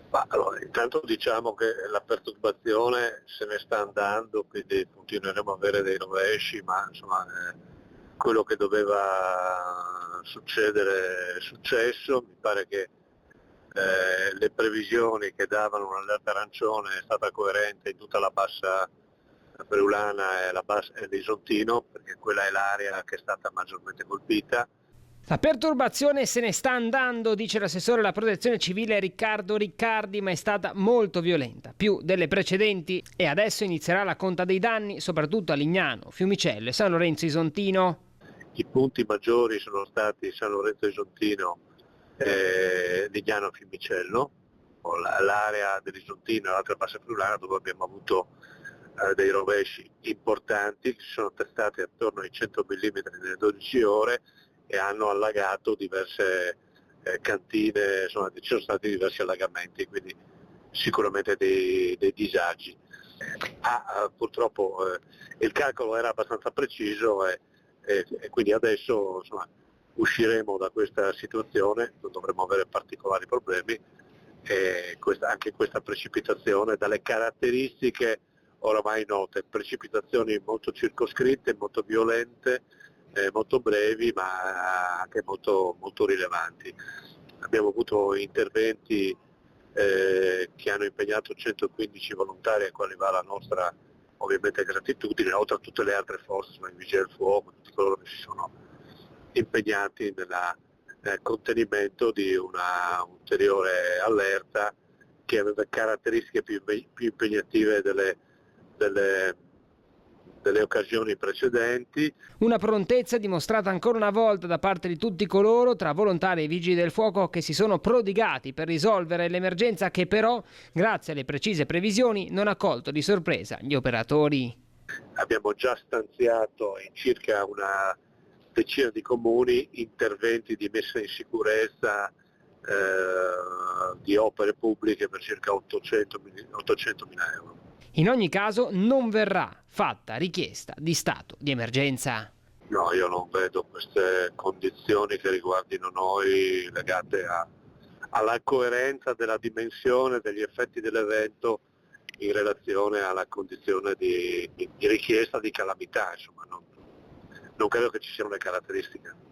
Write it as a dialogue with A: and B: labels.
A: Ma allora, intanto diciamo che la perturbazione se ne sta andando, quindi continueremo a avere dei rovesci, ma insomma quello che doveva succedere è successo. Mi pare che le previsioni che davano un'allerta arancione è stata coerente in tutta la bassa friulana e l'Isontino, perché quella è l'area che è stata maggiormente colpita.
B: La perturbazione se ne sta andando, dice l'assessore alla protezione civile Riccardo Riccardi, ma è stata molto violenta, più delle precedenti, e adesso inizierà la conta dei danni, soprattutto a Lignano, Fiumicello e San Lorenzo Isontino.
A: I punti maggiori sono stati San Lorenzo Isontino e Lignano Fiumicello, l'area dell'Isontino e l'altra bassa friulana dove abbiamo avuto dei rovesci importanti che si sono testati attorno ai 100 mm nelle 12 ore e hanno allagato diverse cantine, insomma ci sono stati diversi allagamenti, quindi sicuramente dei disagi. Purtroppo il calcolo era abbastanza preciso e quindi adesso insomma, usciremo da questa situazione, non dovremo avere particolari problemi e anche questa precipitazione dalle caratteristiche oramai note, precipitazioni molto circoscritte, molto violente, molto brevi ma anche molto, molto rilevanti. Abbiamo avuto interventi che hanno impegnato 115 volontari ai quali va la nostra ovviamente gratitudine, oltre a tutte le altre forze, i vigili del fuoco, tutti coloro che si sono impegnati nel contenimento di una ulteriore allerta che aveva caratteristiche più impegnative delle delle occasioni precedenti.
B: Una prontezza dimostrata ancora una volta da parte di tutti coloro, tra volontari e vigili del fuoco, che si sono prodigati per risolvere l'emergenza che però, grazie alle precise previsioni, non ha colto di sorpresa gli operatori.
A: Abbiamo già stanziato in circa una decina di comuni interventi di messa in sicurezza di opere pubbliche per circa 800.000 euro.
B: In ogni caso non verrà fatta richiesta di stato di emergenza.
A: No, io non vedo queste condizioni che riguardino noi legate alla coerenza della dimensione degli effetti dell'evento in relazione alla condizione di richiesta di calamità, insomma, non credo che ci siano le caratteristiche.